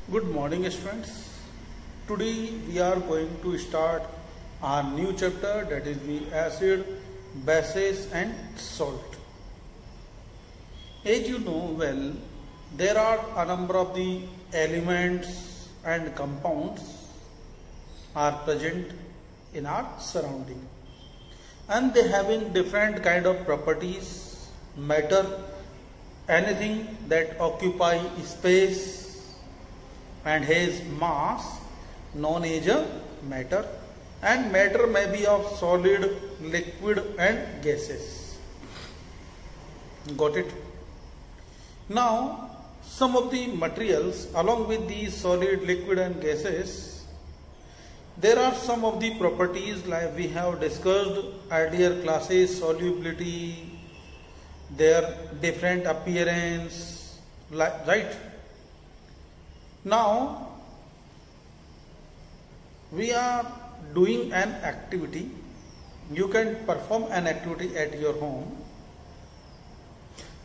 Good morning, students. Today we are going to start our new chapter, that is the acid, bases and salt. As you know well, there are a number of the elements and compounds are present in our surrounding, and they having different kind of properties. Matter, anything that occupy space and has mass known as a matter, and matter may be of solid, liquid and gases. Got it? Now some of the materials along with the solid, liquid and gases, there are some of the properties like we have discussed earlier classes: solubility, their different appearance, right? Now we are doing an activity. You can perform an activity at your home.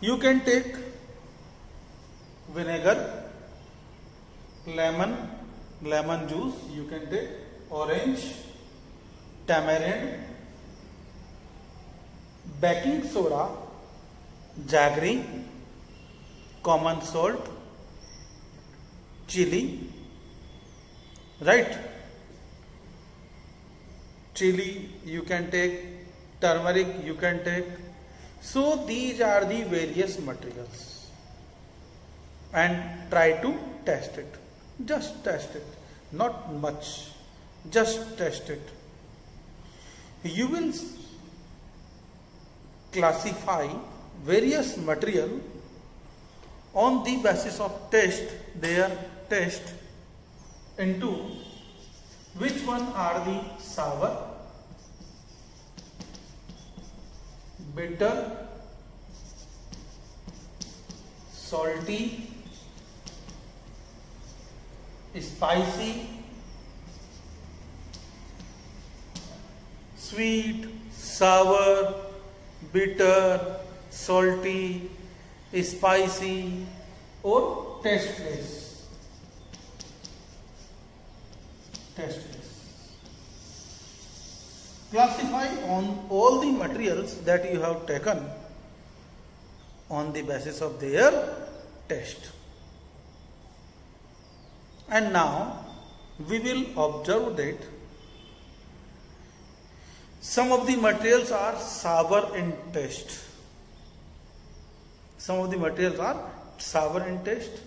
You can take vinegar, lemon juice, you can take orange, tamarind, baking soda, jaggery, common salt, chili, right? Chili you can take, turmeric you can take. So these are the various materials, and try to test it. Just test it, not much, just test it. You will classify various material on the basis of their taste into which one are the sour, bitter, salty, spicy, sweet, sour, bitter, salty, spicy or tasteless. Classify on all the materials that you have taken on the basis of their taste. And now we will observe that some of the materials are sour in taste. Some of the materials are sour in taste,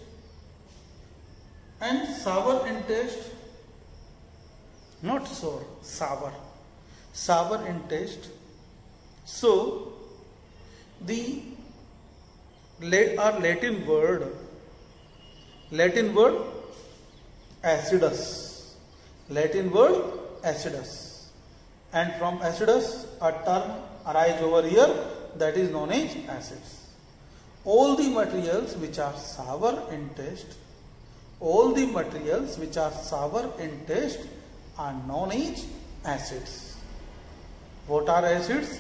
and sour in taste, not sour, sour in taste. So the Latin word acidus, and from acidus a term arises over here that is known as acids. All the materials which are sour in taste, are known as acids. What are acids?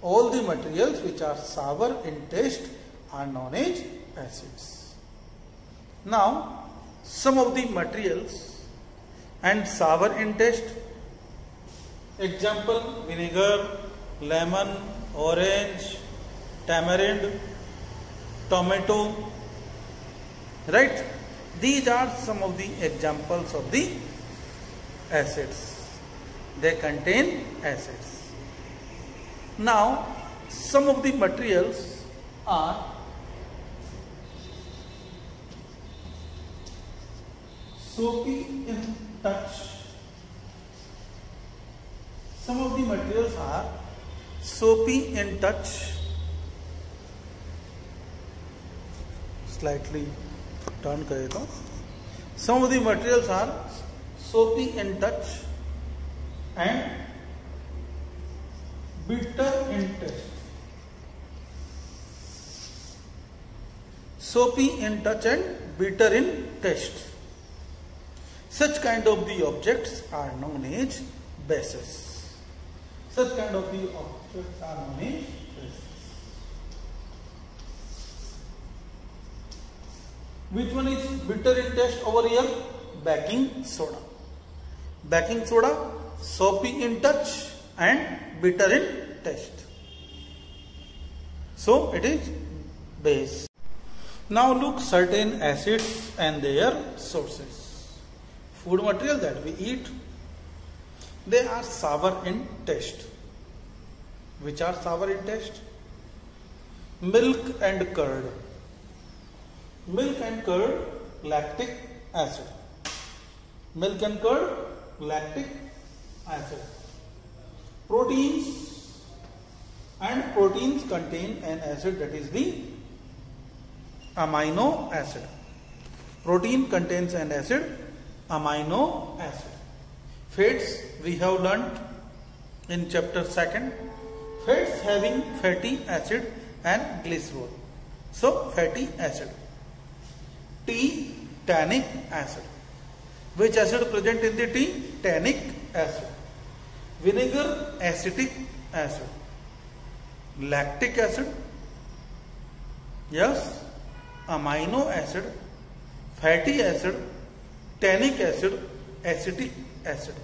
All the materials which are sour in taste are known as acids. Now some of the materials and sour in taste, example vinegar, lemon, orange, tamarind, tomato, right? These are some of the examples of the acids. They contain acids. Now some of the materials are soapy in touch. Some of the materials are soapy in touch. Slightly turn करें तो some of the materials are soapy in touch and bitter in taste. Soapy in touch and bitter in taste. Such kind of the objects are known as bases. Such kind of the objects are known as bases. Which one is bitter in taste over here? Baking soda. Baking soda, soapy in touch and bitter in taste. So it is base. Now look certain acids and their sources. Food material that we eat, they are sour in taste. Which are sour in taste? Milk and curd. Milk and curd, lactic acid. Milk and curd, lactic acid. Proteins contain an acid that is the amino acid. Protein contains an acid, amino acid. Fats we have learnt in chapter 2. Fats having fatty acid and glycerol. So fatty acid. Tea, tannic acid. Which acid present in the tea? Tannic acid. Vinegar, acetic acid. Lactic acid. Yes. Amino acid. Fatty acid. Tannic acid. Acetic acid.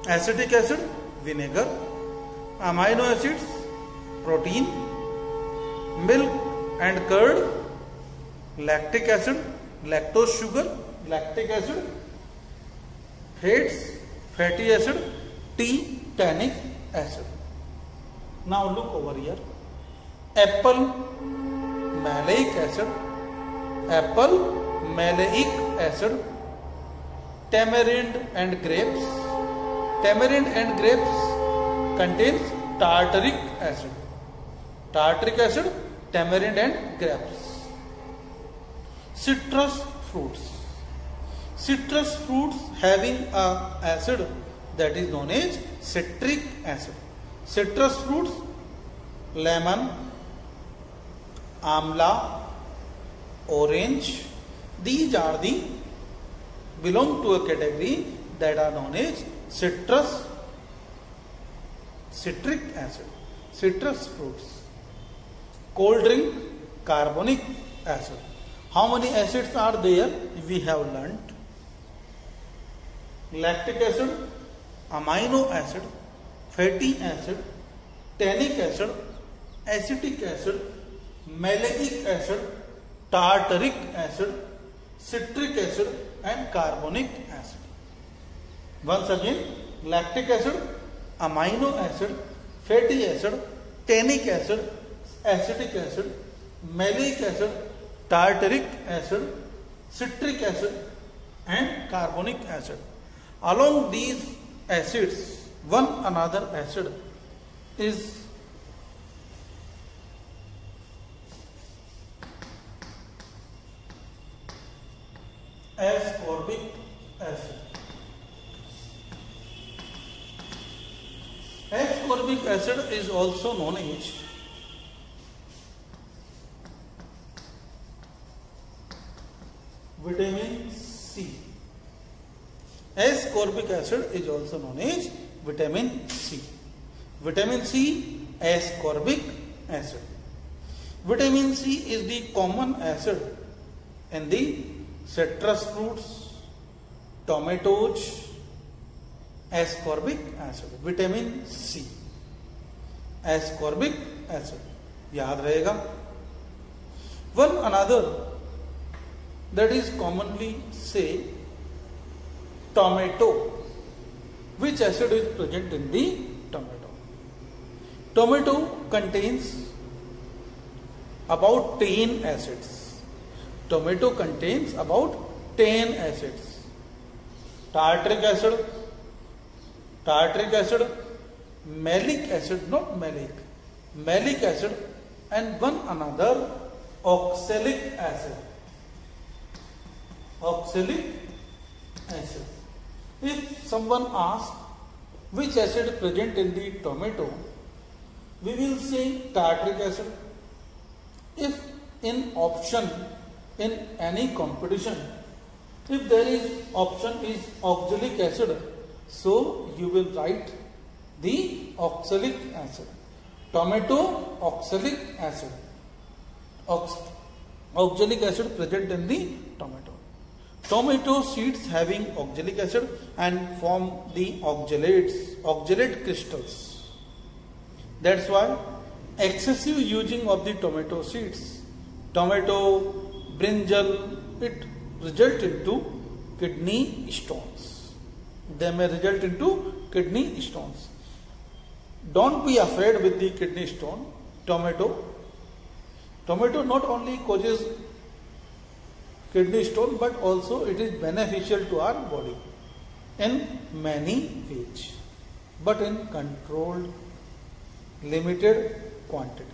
Acetic acid, vinegar. Amino acids, protein. Milk and curd, lactic acid, lactose sugar, lactic acid. Fats, fatty acid, tea, tannic acid. Now look over here. Apple, maleic acid. Apple, maleic acid. Tamarind and grapes. Tamarind and grapes contains tartaric acid. Tartaric acid, tamarind and grapes. Citrus fruits. Citrus fruits having a acid that is known as citric acid. Citrus fruits, lemon, amla, orange. These are belong to a category that are known as citric acid. Citrus fruits. Cold drink, carbonic acid. How many acids are there? We have learnt. Lactic acid, amino acid, fatty acid, tannic acid, acetic acid, maleic acid, tartaric acid, citric acid and carbonic acid. Once again, lactic acid, amino acid, fatty acid, tannic acid, acetic acid, maleic acid, tartaric acid, citric acid and carbonic acid. Along these acids, one another acid is ascorbic acid. Ascorbic acid is also known as vitamin C. Ascorbic acid is also known as vitamin C. Vitamin C, ascorbic acid. Vitamin C is the common acid in the citrus fruits, tomatoes, ascorbic acid. Vitamin C, ascorbic acid. याद रहेगा. One another that is commonly say tomato. Which acid is present in the tomato? Tomato contains about 10 acids. Tomato contains about 10 acids. Tartaric acid, malic acid, not malic, malic acid and one another oxalic acid. Oxalic acid. If someone asks which acid present in the tomato, we will say tartaric acid. If in option in any competition, if there is option is oxalic acid, so you will write the oxalic acid. Tomato oxalic acid. oxalic acid present in the tomato. Tomato seeds having oxalic acid and form the oxalate crystals. That's why excessive using of the tomato seeds, tomato, brinjal, it result into kidney stones. They may result into kidney stones. Don't be afraid with the kidney stone. Tomato not only causes kidney stone, but also it is beneficial to our body in many ways, but in controlled, limited quantity.